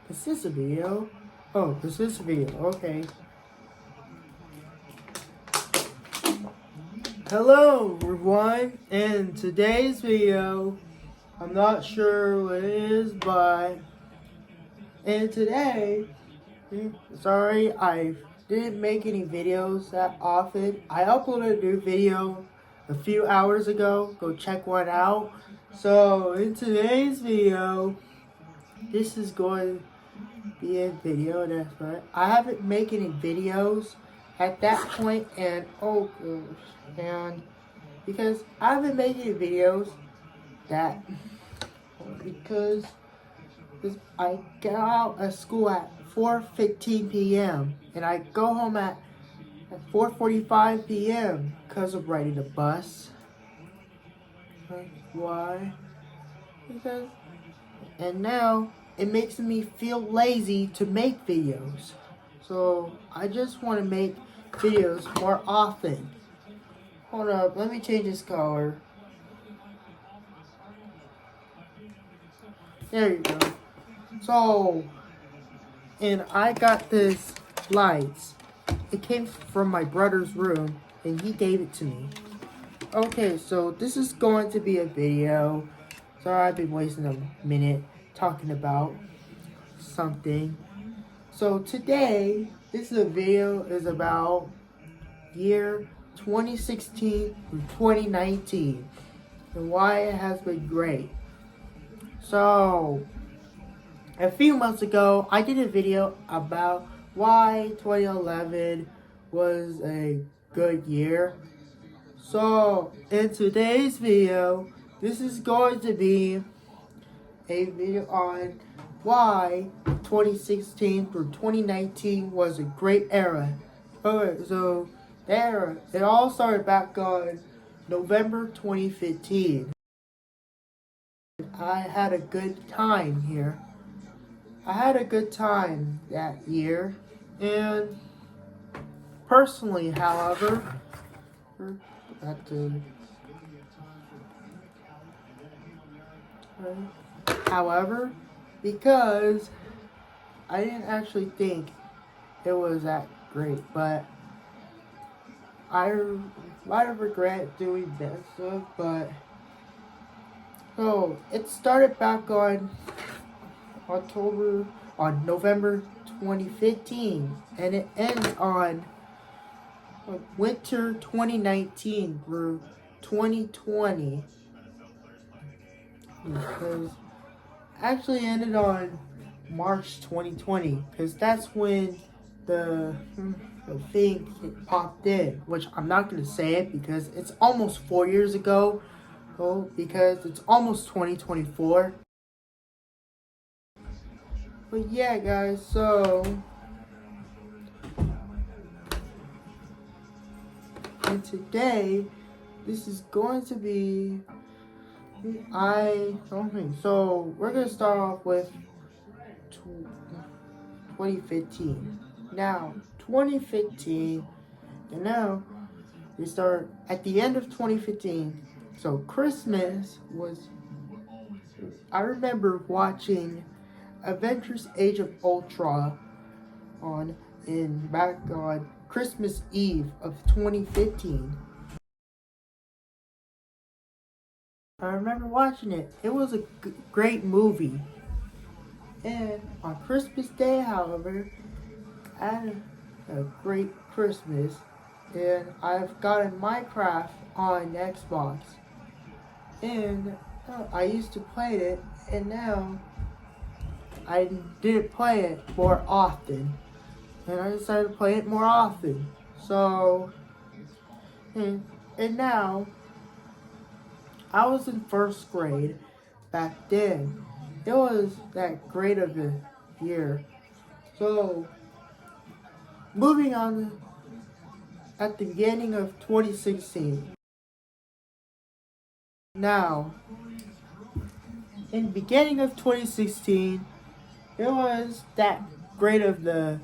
Is this a video? Oh, this is a video. Okay. Hello, everyone. In today's video, I'm not sure what it is, but sorry, I didn't make any videos that often. I uploaded a new video a few hours ago. Go check one out. So, in today's video, this is going to be a video, that's right. I haven't made any videos at that point, and because I haven't made any videos because I get out of school at 4:15 p.m. and I go home at 4:45 p.m. because of riding the bus. Why? And now it makes me feel lazy to make videos. So I just want to make videos more often. Hold up, let me change this color. There you go. So, and I got this lights. It came from my brother's room and he gave it to me. Okay, so this is going to be a video. Sorry, I've been wasting a minute talking about something. So today, this video is about year 2016 through 2019 and why it has been great. So, a few months ago, I did a video about why 2011 was a good year. So, in today's video, this is going to be a video on why 2016 through 2019 was a great era. Okay, so there, it all started back on November 2015. I had a good time here. I had a good time that year, and personally, however, because I didn't actually think it was that great, but I might have regret doing this stuff, but so it started back on November 2015, and it ends on winter 2019 through 2020. Because actually ended on March 2020, because that's when the thing popped in, which I'm not going to say it because it's almost 4 years ago, because it's almost 2024. But yeah, guys, so and today this is going to be so we're gonna start off with 2015. Now 2015, and now we start at the end of 2015. So Christmas was, I remember watching Avengers Age of Ultron back on Christmas Eve of 2015. I remember watching it. It was a great movie. And on Christmas Day, however, I had a great Christmas, and I've gotten Minecraft on Xbox. And I used to play it, and now I didn't play it more often, and I decided to play it more often. So, and now, I was in first grade back then. It was that great of a year. So, moving on, at the beginning of 2016. Now, in the beginning of 2016, it was that great of the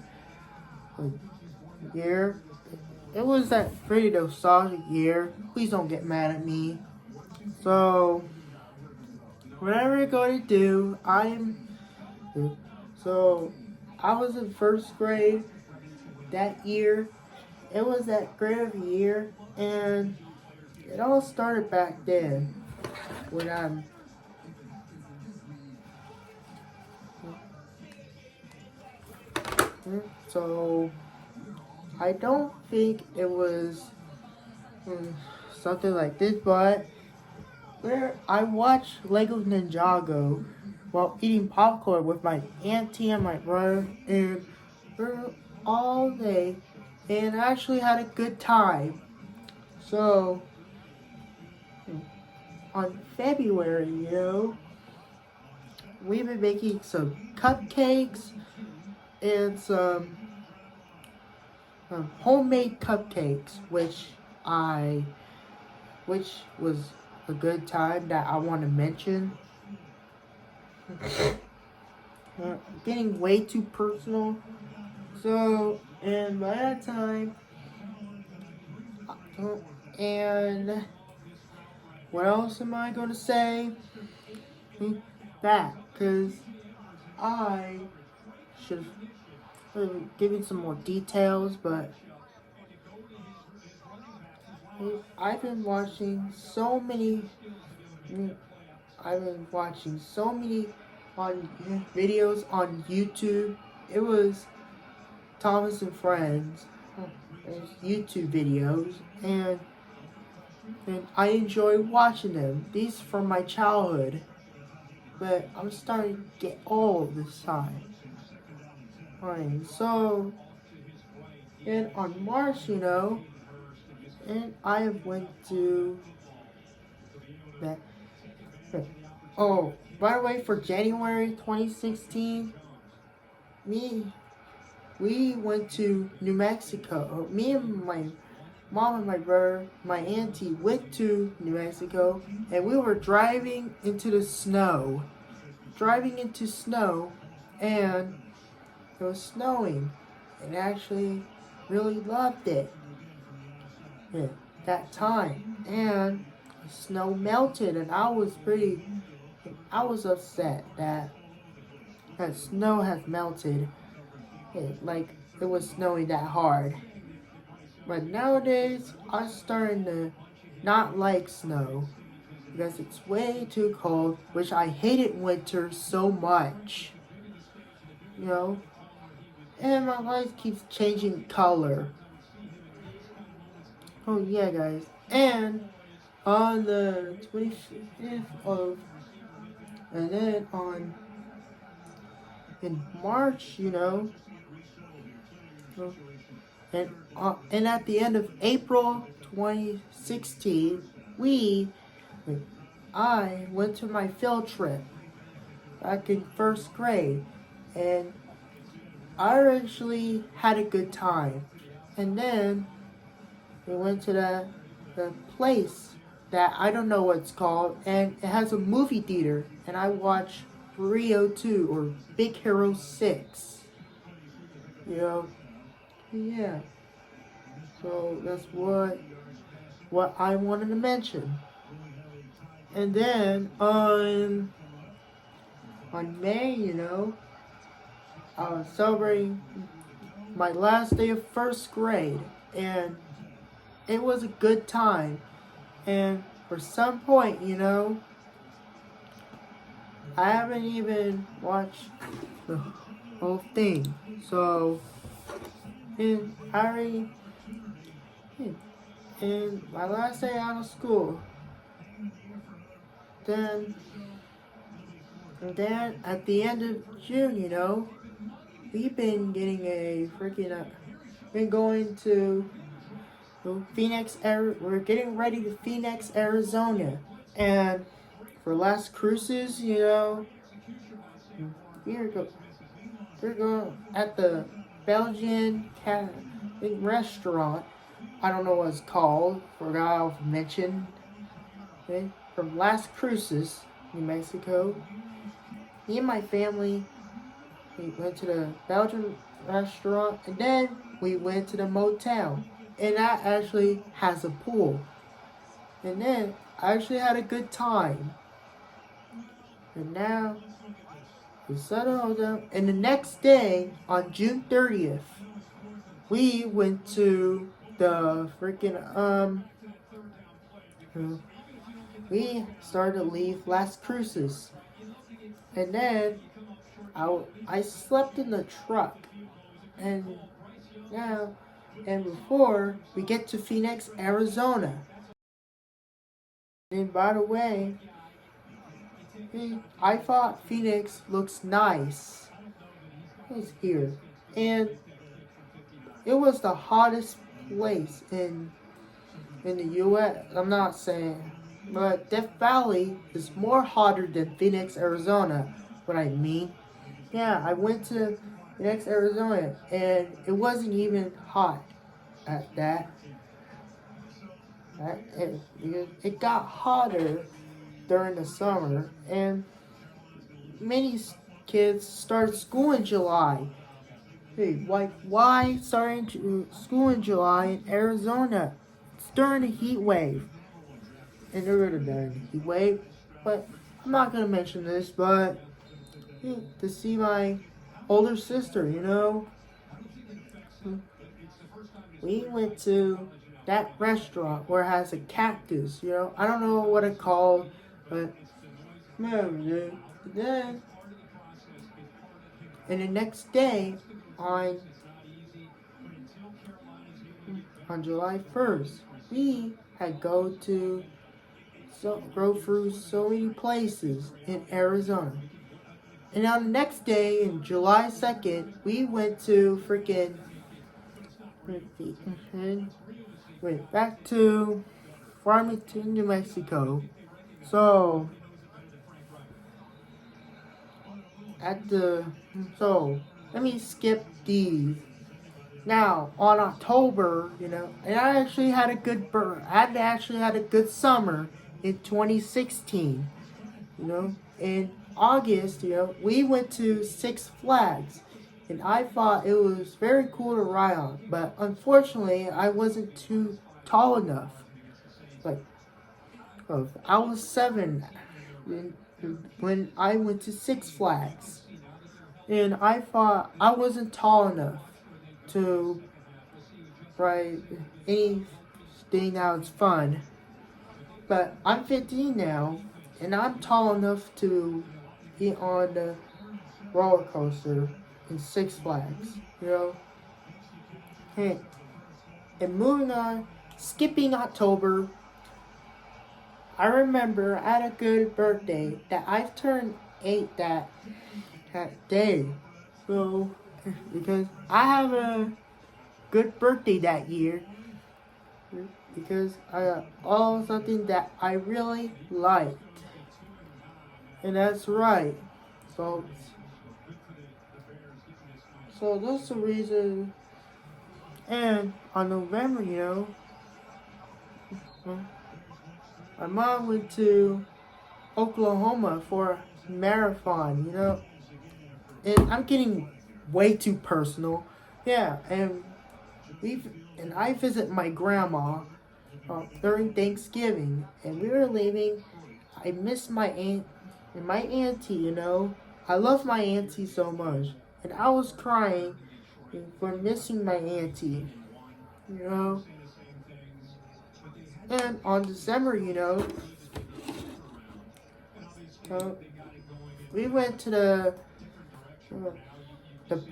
year. It was that pretty nostalgic year. Please don't get mad at me. So, whatever I'm going to do, So I was in first grade that year. It was that grade of the year, and it all started back then when so I don't think it was something like this, but where I watched Lego Ninjago while eating popcorn with my auntie and my brother, and we're all day, and I actually had a good time. So on February, we've been making some cupcakes and some homemade cupcakes, which was a good time that I want to mention. Getting way too personal. So, and by that time, and what else am I going to say? That, because I should have given some more details, but I've been watching so many on videos on YouTube. It was Thomas and Friends YouTube videos, and I enjoy watching them. These from my childhood, but I'm starting to get old this time. Fine, so and on March, and I went to that. Oh, by the way, for January 2016, we went to New Mexico. Me and my mom and my brother, my auntie went to New Mexico, and we were driving into snow, and it was snowing, and actually really loved it at that time, and the snow melted, and I was upset that snow has melted, like it was snowing that hard. But nowadays, I'm starting to not like snow because it's way too cold, which I hated winter so much. And my life keeps changing color. Oh yeah, guys. And on the 25th of, and then in March, and at the end of April 2016, I went to my field trip back in first grade, and I actually had a good time. And then we went to the place that I don't know what it's called, and it has a movie theater, and I watched Rio 2 or Big Hero 6. Yeah. So that's what I wanted to mention. And then on May, I was celebrating my last day of first grade, and it was a good time. And for some point, I haven't even watched the whole thing. So, and my last day out of school, then at the end of June, we've been getting been going to Phoenix, we're getting ready to Phoenix, Arizona, and for Las Cruces, we're going at the Belgian restaurant. I don't know what it's called. Forgot to mention. Okay, from Las Cruces, New Mexico. Me and my family, we went to the Belgian restaurant, and then we went to the motel, and that actually has a pool. And then I actually had a good time. And now We settled down. And the next day, on June 30th, we went to the freaking, we started to leave Las Cruces. And then I slept in the truck. And now, and before we get to Phoenix, Arizona. And by the way, I thought Phoenix looks nice. It's here. And it was the hottest place in the US. I'm not saying, but Death Valley is more hotter than Phoenix, Arizona. What I mean. Yeah, I went to Phoenix, Arizona, and it wasn't even hot at that. It got hotter during the summer, and many kids start school in July. Hey, why starting school in July in Arizona? It's during a heat wave. And they're gonna die in a heat wave. But I'm not gonna mention this, but to see my older sister, we went to that restaurant where it has a cactus, I don't know what it called, but then and the next day on July 1st, we had go through so many places in Arizona. And on the next day, in July 2nd, we went to went back to Farmington, New Mexico. So let me skip these. Now, on October, and I actually had a good summer in 2016. In August, we went to Six Flags, and I thought it was very cool to ride on, but unfortunately, I wasn't too tall enough. I was 7 when I went to Six Flags, and I thought I wasn't tall enough to ride anything that was fun. But I'm 15 now, and I'm tall enough to be on the roller coaster in Six Flags, Hey, and moving on, skipping October, I remember I had a good birthday that I've turned 8 that day. So, because I have a good birthday that year, because I got all something that I really liked. And that's right. So that's the reason. And on November, my mom went to Oklahoma for a marathon, And I'm getting way too personal. Yeah, and I visit my grandma during Thanksgiving, and we were leaving. I missed my aunt and my auntie, I love my auntie so much, and I was crying for missing my auntie, And on December, we went to the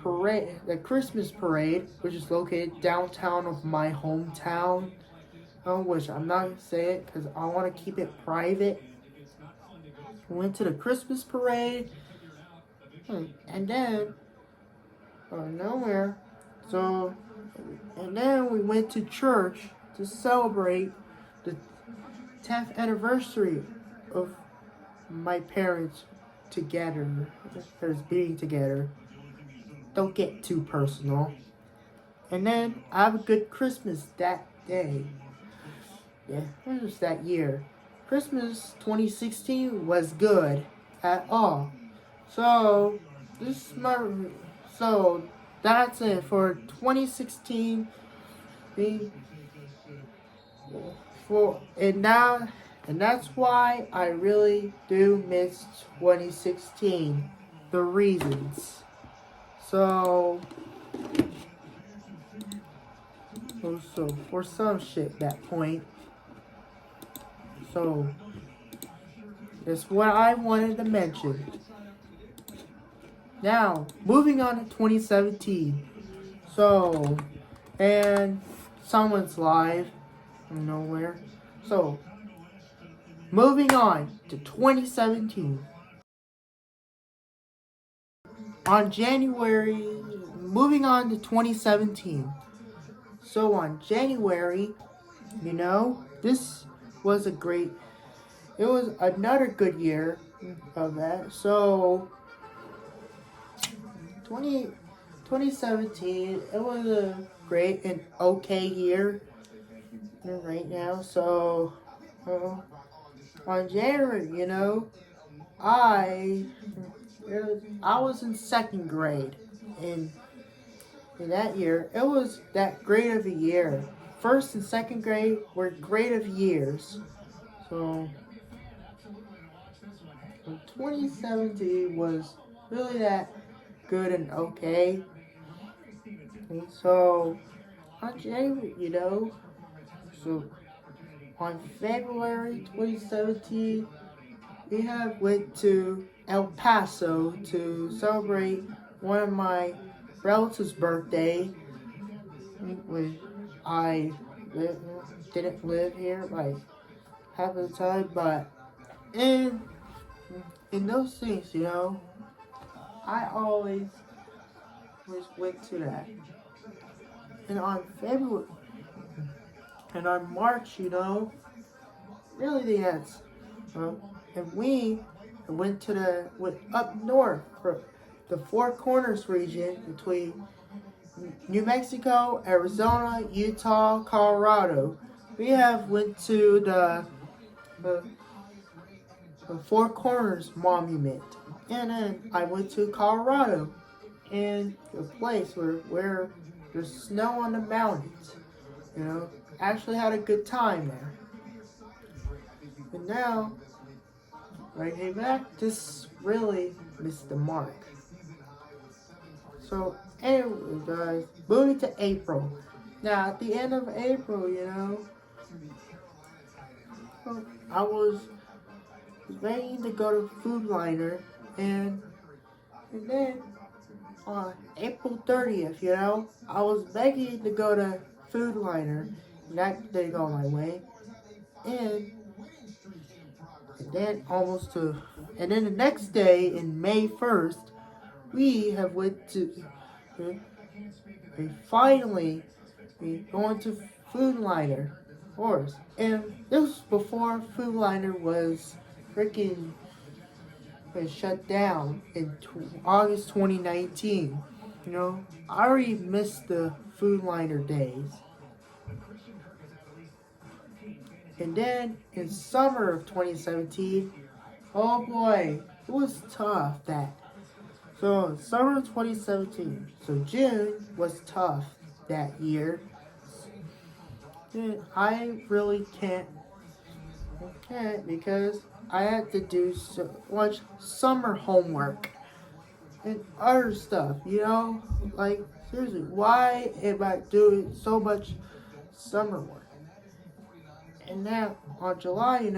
parade, the Christmas parade, which is located downtown of my hometown, which I'm not going to say it because I want to keep it private. We went to the Christmas parade, and then, nowhere, and then we went to church to celebrate the 10th anniversary of my parents together, being together. Don't get too personal. And then I have a good Christmas that day. Yeah, Christmas that year. Christmas 2016 was good at all. So that's it for 2016. And that's why I really do miss 2016. the reasons. So for some shit that point. So that's what I wanted to mention. Now, moving on to 2017. So, and someone's live from nowhere. So, moving on to 2017. Moving on to 2017. So on January, this was it was another good year of that. So 2017, it was a great and okay year right now. So on January, I was in second grade in that year. It was that great of a year. First and second grade were great of years. So 2017 was really that good and okay. And so on January, so on February 2017, we went to El Paso to celebrate one of my relatives' birthday, which I didn't live here like half of the time, but in those things, I always went to that. And on March, really that's, and we went up north for the Four Corners region between New Mexico, Arizona, Utah, Colorado. We went to the Four Corners Monument, and then I went to Colorado, and a place where there's snow on the mountains. Actually had a good time there. And now, right here back, just really missed the mark. So anyway, guys, moving to April. Now, at the end of April, I was waiting to go to Food Liner, and then on April 30th, I was begging to go to Food Liner, and that didn't go my way. And then and then the next day, in May 1st, we finally going to Food Liner, of course. And this was before Food Liner was freaking shut down in August 2019. I already missed the Food Liner days. And then in summer of 2017, oh boy, it was tough So in summer of 2017, so June was tough that year. And I really can't because I had to do so much summer homework and other stuff, Like, seriously, why am I doing so much summer work? And now, on July,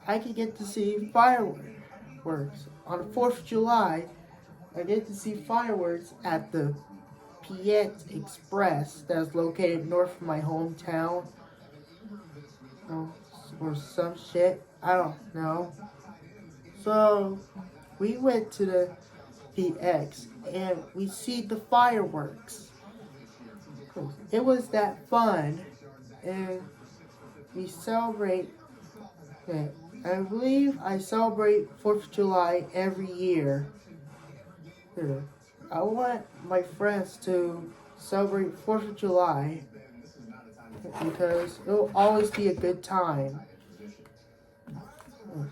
I could get to see fireworks. On the 4th of July, I get to see fireworks at the Piet Express that's located north of my hometown. Or some shit. I don't know. So, we went to the PX and we see the fireworks. It was that fun. And we celebrate, I believe I celebrate 4th of July every year. I want my friends to celebrate 4th of July because it'll always be a good time.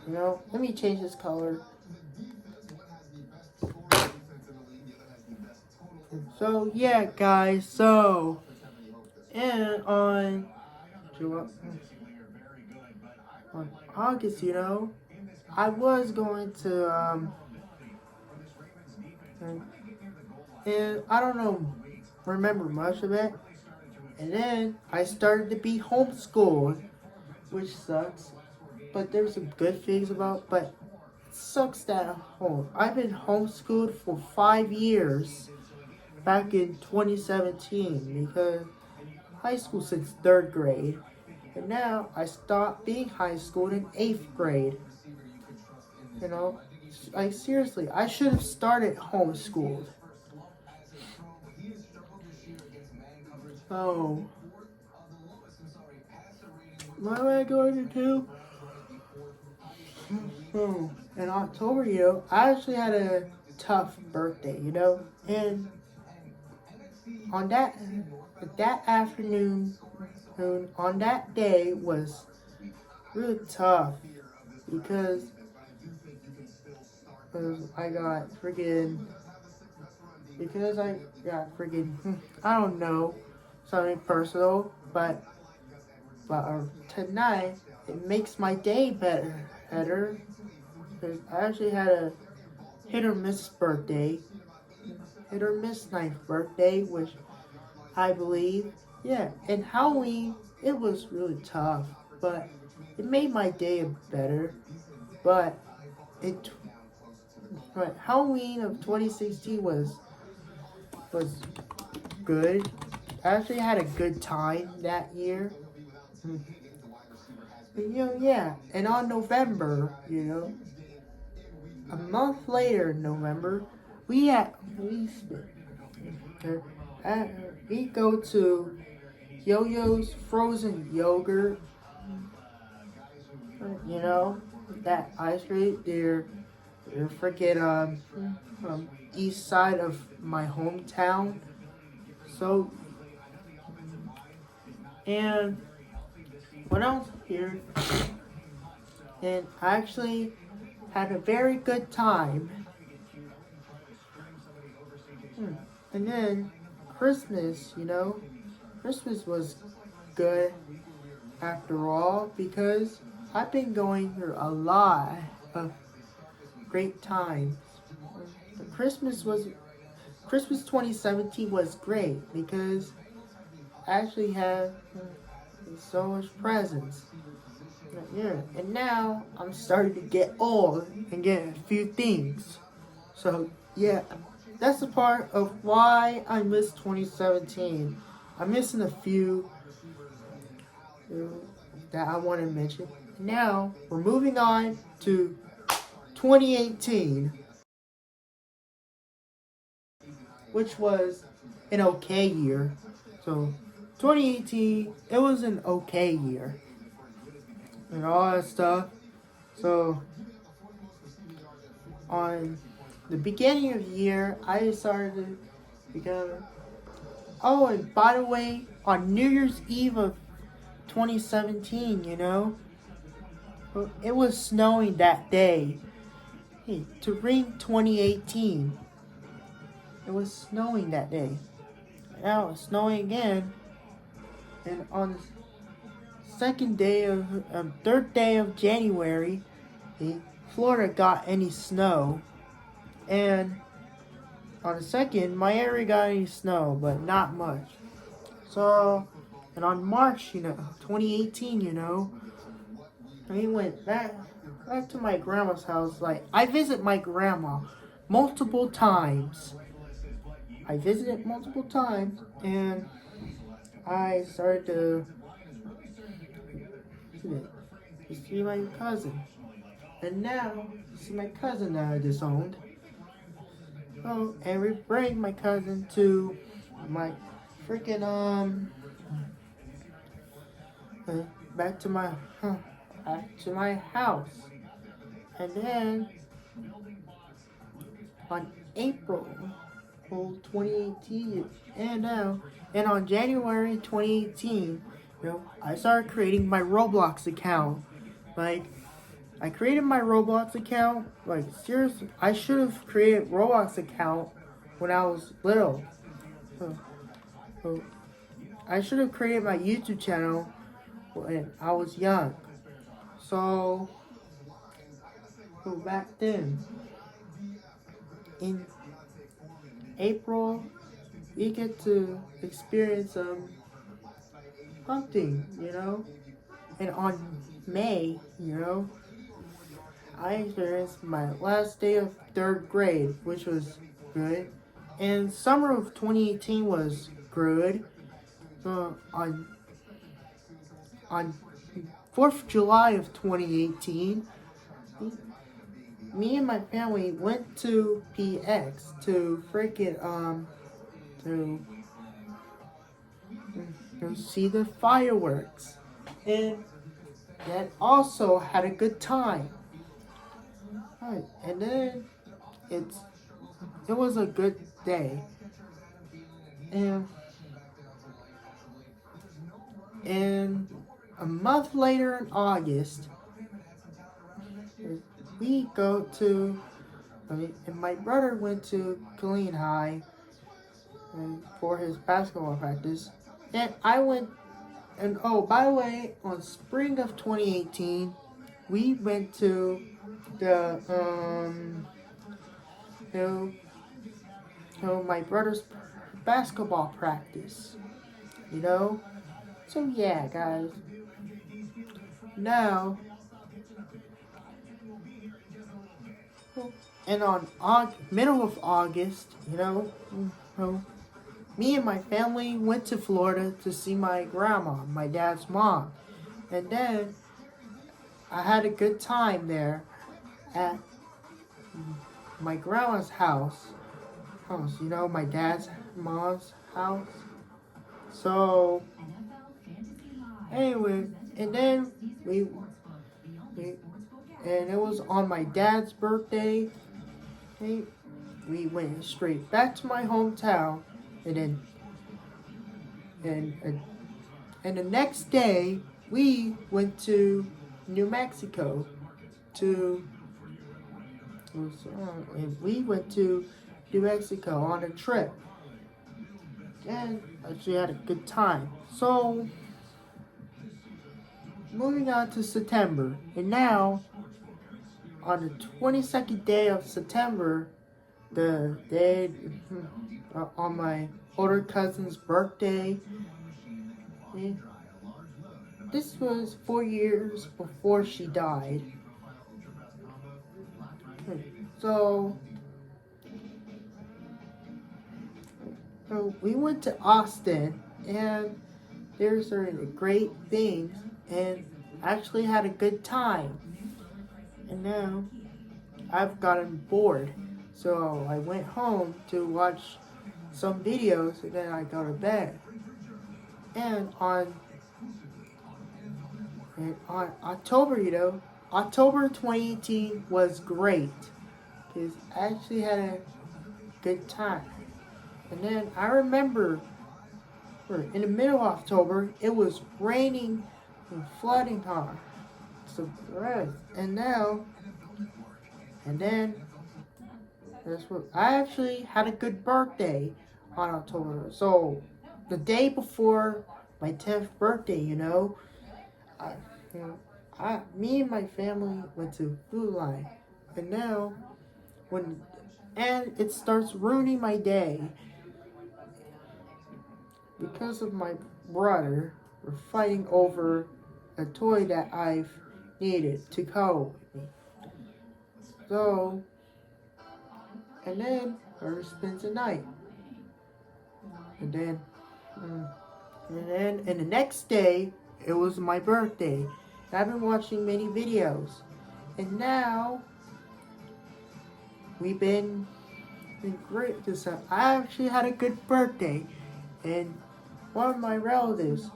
Let me change this color. So yeah, guys, and on August, I was going to And I don't know, remember much of it. And then I started to be homeschooled, which sucks. But there's some good things about, but it sucks that home. I've been homeschooled for 5 years back in 2017 because high school since third grade. And now I stopped being high schooled in 8th grade. You know, like seriously, I should have started homeschooled. Oh, what am I going to do? Oh, in October, I actually had a tough birthday, and on that afternoon, on that day was really tough because I got friggin' I don't know, something personal, but tonight it makes my day better because I actually had a hit or miss birthday, hit or miss ninth birthday, which I believe, yeah. And Halloween, it was really tough, but it made my day better. But it, but Halloween of 2016 was good. I actually had a good time that year. And, yeah. And on November, a month later, in November, we at we uh, we go to Yo-Yo's frozen yogurt. You know that ice cream. They're freaking east side of my hometown. So and when I was here, and I actually had a very good time. And then Christmas, Christmas was good after all because I've been going through a lot of great times. But Christmas 2017 was great because I actually had so much presents. Yeah, and now I'm starting to get old and get a few things. So yeah, that's the part of why I miss 2017. I'm missing a few that I want to mention. Now we're moving on to 2018, which was an okay year. So 2018, it was an okay year and all that stuff. So on the beginning of the year, I decided to become. Oh, and by the way, on New Year's Eve of 2017, it was snowing that day. Hey, to ring 2018, it was snowing that day. Now it's snowing again, and on the third day of January, Florida got any snow, and on the second, Miami got any snow, but not much. So, and on March, 2018, I went back to my grandma's house. Like, I visit my grandma multiple times. And I started to see my cousin. And now, this is my cousin that I disowned. Oh, and we bring my cousin to my freaking back to my house, and then on April 2018, and on January 2018, I started creating my Roblox account. Like, I created my Roblox account. Like, seriously, I should have created Roblox account when I was little. So I should have created my YouTube channel when I was young. So back then, in April, we get to experience some hunting, And on May, I experienced my last day of third grade, which was good. And summer of 2018 was good. On 4th of July of 2018, me and my family went to PX to to see the fireworks, and that also had a good time. Right, and then it was a good day, and a month later in August, we go to. And my brother went to Killeen High for his basketball practice, and I went. And oh, by the way, on spring of 2018, we went to the my brother's basketball practice. So yeah, guys. Now, and on middle of August, me and my family went to Florida to see my grandma, my dad's mom. And then I had a good time there at my grandma's house, my dad's mom's house. So, anyway, and then and it was on my dad's birthday. We went straight back to my hometown, and then and the next day we went to New Mexico on a trip, and actually had a good time. So moving on to September, and now on the 22nd day of September, the day on my older cousin's birthday. This was 4 years before she died. So we went to Austin, and there's great things, and actually had a good time. And now I've gotten bored, so I went home to watch some videos, and then I go to bed. And on October, October 2018 was great, because I actually had a good time. And then I remember in the middle of October, it was raining and flooding hard. So, and then I actually had a good birthday on October. So the day before my 10th birthday, me and my family went to Food Line, and now it starts ruining my day because of my brother. We're fighting over a toy that I've needed to go with me. So, and then her spends the night, and then the next day it was my birthday. I've been watching many videos, and now we've been great this time. I actually had a good birthday, and one of my relatives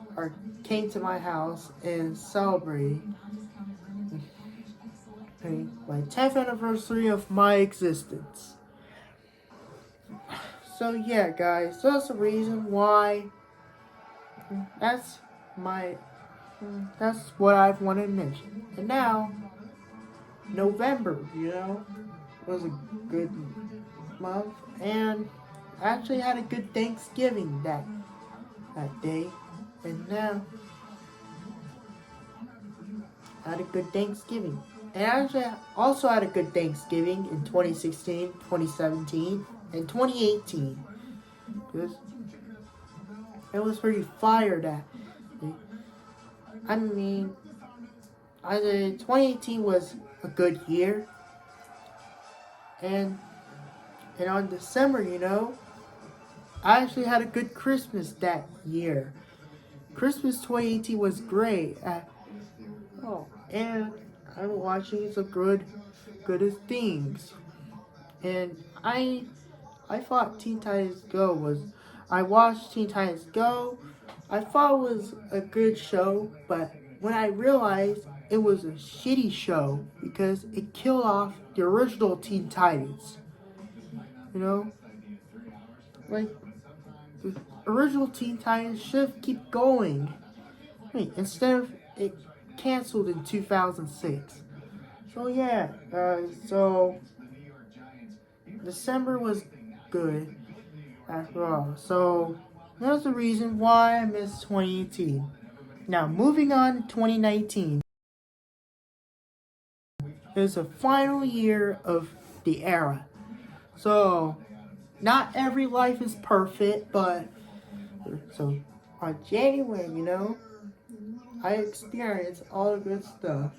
came to my house and celebrated my 10th anniversary of my existence. So yeah, guys, that's the reason why. That's what I've wanted to mention. And now, November, was a good month, and I actually had a good Thanksgiving that day, and now I had a good Thanksgiving. And I actually also had a good Thanksgiving in 2016, 2017. in 2018. It was pretty fire that. I mean, I said 2018 was a good year, and on December, I actually had a good Christmas that year. Christmas 2018 was great. And I'm watching some good things. And I thought Teen Titans Go was. I watched Teen Titans Go. I thought it was a good show, but when I realized it was a shitty show because it killed off the original Teen Titans. You know, like the original Teen Titans should keep going. Instead of it canceled in 2006. So yeah, so December was good after all. So that's the reason why I missed 2018. Now moving on to 2019. It was the final year of the era. So not every life is perfect, but so on January, I experienced all the good stuff.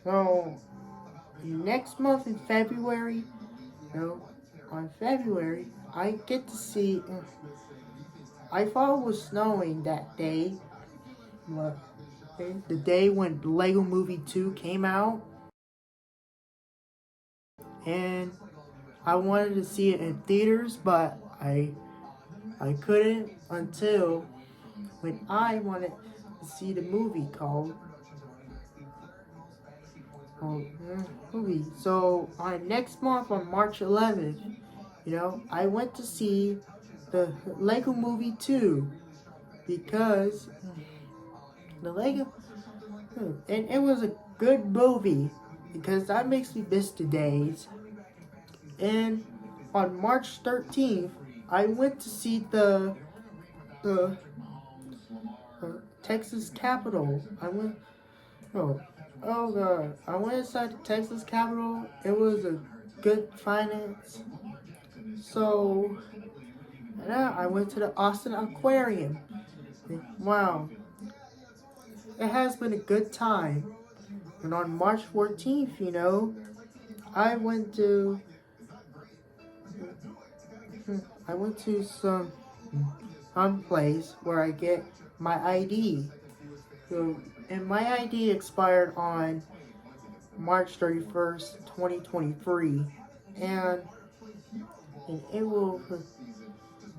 So next month in February, on February, I get to see. I thought it was snowing that day. The day when Lego Movie 2 came out. And I wanted to see it in theaters, but I couldn't until when I wanted to see the movie called movie. So on next month on March 11th, I went to see the Lego Movie 2 because the Lego and it was a good movie because that makes me miss the days. And on March 13th, I went to see the Texas Capitol. Oh god! I went inside the Texas Capitol. It was a good finance. So now I went to the Austin Aquarium. Wow, it has been a good time. And on March 14th, I went to some place where I get my ID. So, and my ID expired on March 31st, 2023. And it will,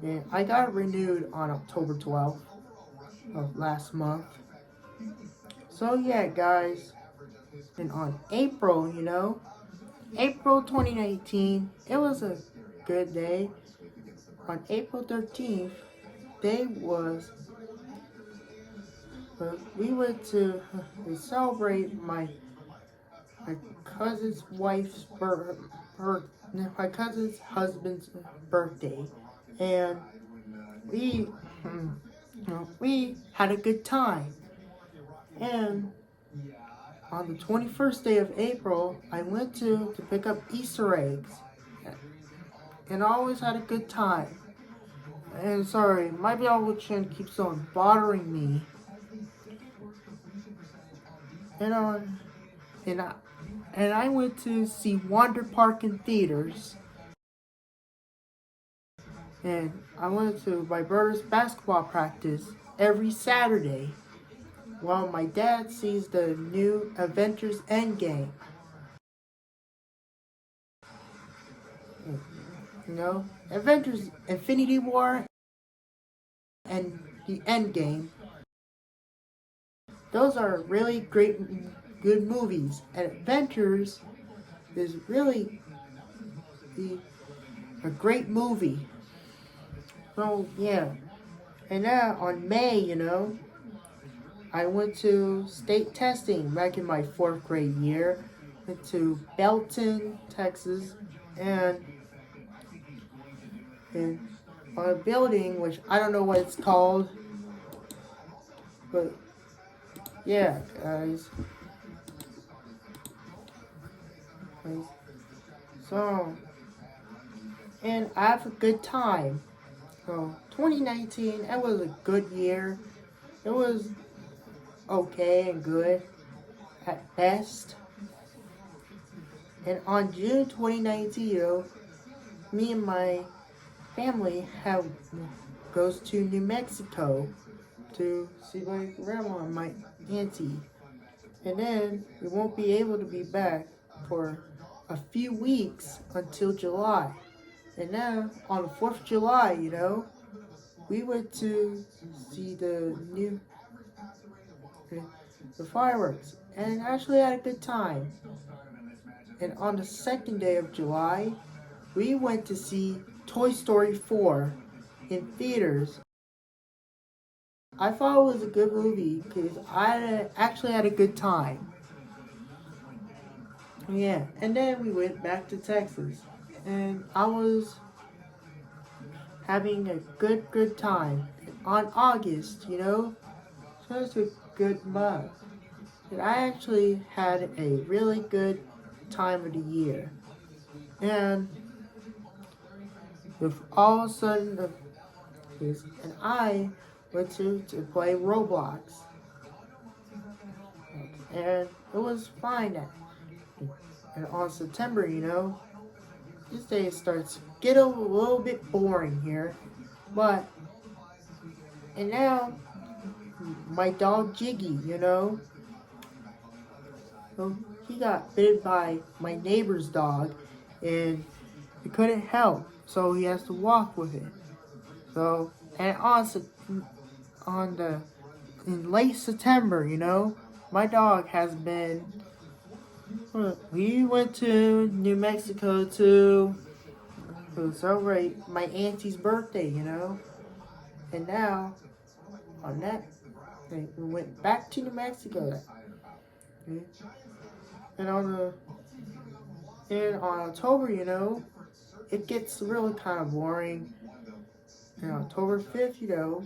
and I got renewed on October 12th of last month. So yeah, guys. And on April, April 2019, it was a good day. On April 13th, we went to celebrate my cousin's wife's my cousin's husband's birthday, and we we had a good time. And on the 21st day of April, I went to pick up Easter eggs, and I always had a good time. And sorry, my Bible chin keeps on bothering me. And I went to see Wonder Park in theaters. And I went to my brother's basketball practice every Saturday while my dad sees the new Avengers Endgame. Avengers Infinity War and the Endgame. Those are really good movies. And Avengers is really a great movie. So yeah. And now on May, I went to state testing back in my 4th grade year. Went to Belton, Texas, and on a building which I don't know what it's called, but yeah, guys. So and I have a good time. So 2019, it was a good year. It was okay and good at best. And on June 2019, me and my family have goes to New Mexico to see my grandma and my auntie. And then we won't be able to be back for a few weeks until July. And now on the 4th of July, we went to see the fireworks and actually had a good time. And on the 2nd day of July, we went to see Toy Story 4 in theaters. I thought it was a good movie because I actually had a good time. Yeah, and then we went back to Texas, and I was having a good time. On August, so it's a good month. And I actually had a really good time of the year. And with all of a sudden, and I went to play Roblox. And it was fine. And on September, this day starts to get a little bit boring here. And now, my dog Jiggy, so he got bitten by my neighbor's dog, and he couldn't help, so he has to walk with it. So, and in late September, my dog has been. We went to New Mexico to celebrate my auntie's birthday, and now on that, we went back to New Mexico. Okay? And on October, it gets really kind of boring. And October 5th,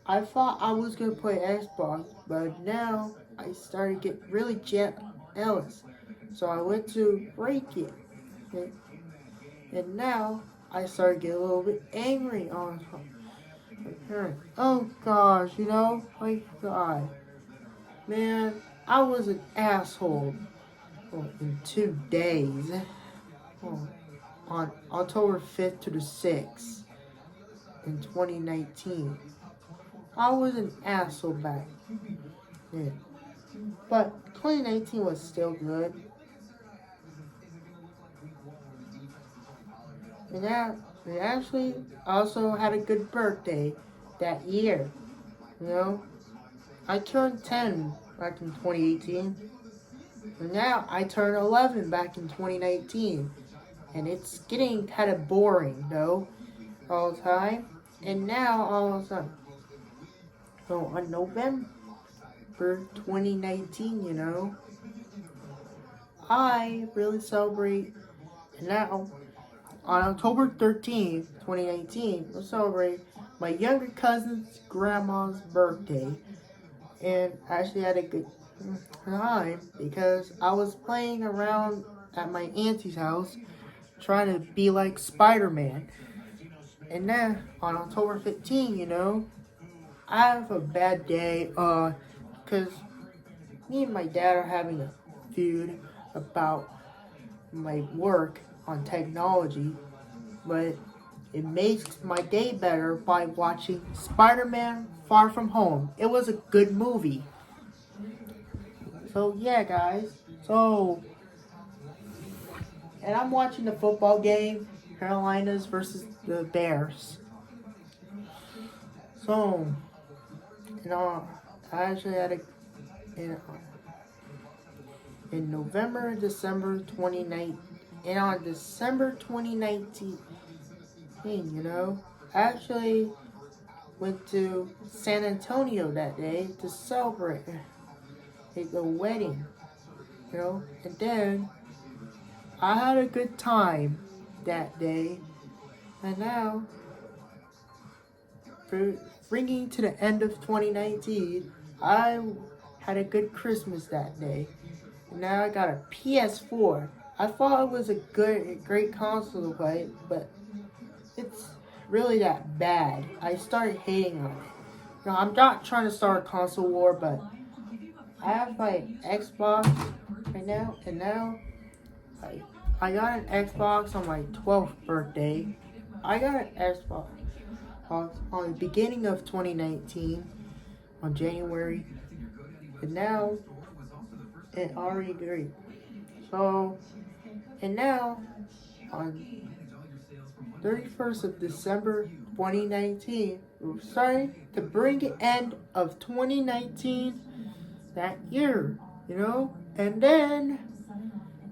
I thought I was gonna play Xbox, but now I started to get really jealous. So I went to break it. Okay? And now I started getting a little bit angry on my parents. Oh gosh, my God. Man, I was an asshole in 2 days. On October 5th to the 6th in 2019. I was an asshole back then. But 2019 was still good. And actually also had a good birthday that year. I turned 10 back in 2018. And now I turned 11 back in 2019. And it's getting kind of boring, though, all the time. And now, all of a sudden, so on November 2019, I really celebrate. And now, on October 13th, 2019, we'll celebrate my younger cousin's grandma's birthday. And I actually had a good time because I was playing around at my auntie's house trying to be like Spider-Man. And then on October 15th, I have a bad day because me and my dad are having a feud about my work on technology, but it makes my day better by watching Spider-Man Far From Home. It was a good movie. So yeah, guys. And I'm watching the football game, Carolinas versus the Bears. So, I actually had in November, December 2019, and on December 2019, I actually went to San Antonio that day to celebrate the wedding, and then I had a good time that day, and now, bringing to the end of 2019, I had a good Christmas that day. And now I got a PS4. I thought it was a great console to play, but it's really that bad. I started hating on it. You know, I'm not trying to start a console war, but I have my Xbox right now, and now I got an Xbox on my 12th birthday. I got an Xbox on the beginning of 2019 on January, and now it already great. So, and now on 31st of December 2019, we're starting to bring the end of 2019 that year, you know? And then,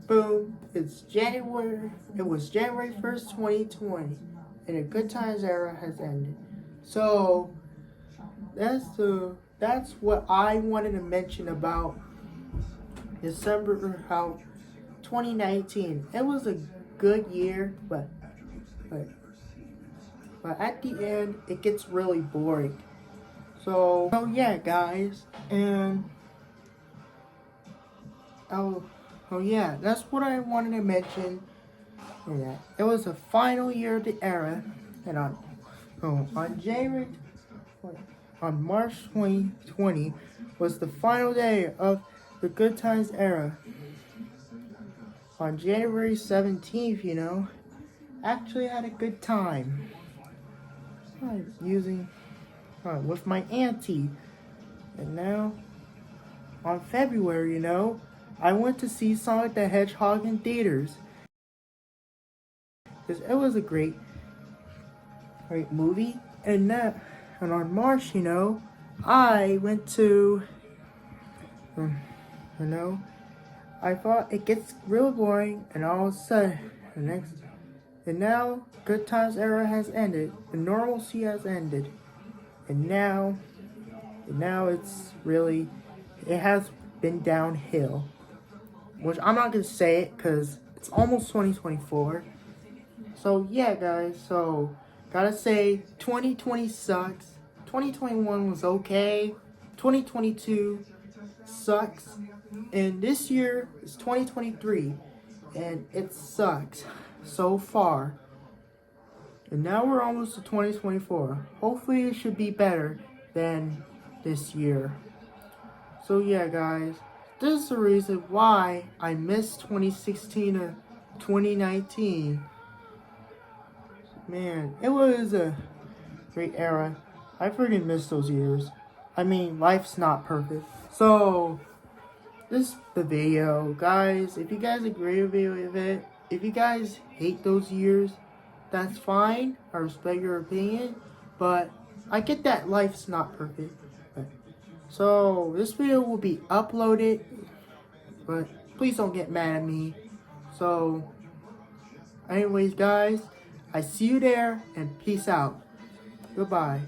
boom, it's January. It was January 1st, 2020, and the Good Times era has ended. So, that's what I wanted to mention about December, how 2019. It was a good year, but at the end, it gets really boring. So yeah, guys, and oh yeah, that's what I wanted to mention. Yeah, it was the final year of the era, and on January, on March 2020 was the final day of the Good Times era. On January 17th, you know, actually had a good time. Using with my auntie. And now, on February, you know, I went to see Sonic the Hedgehog in theaters. Because it was a great movie. And on March, you know, I went to, you know, I thought it gets real boring, and all of a sudden, and now, Good Times era has ended. The normalcy has ended. And now it has been downhill. Which I'm not going to say it because it's almost 2024. So yeah, guys, so gotta say 2020 sucks. 2021 was okay. 2022 sucks. And this year is 2023 and it sucks so far. And now we're almost to 2024. Hopefully it should be better than this year. So yeah, guys, this is the reason why I missed 2016 to 2019. Man, it was a great era. I freaking miss those years. I mean, life's not perfect. So, this is the video. Guys, if you guys agree with it, if you guys hate those years, that's fine. I respect your opinion. But I get that life's not perfect. So, this video will be uploaded. But please don't get mad at me. So, anyways, guys, I see you there, and peace out. Goodbye.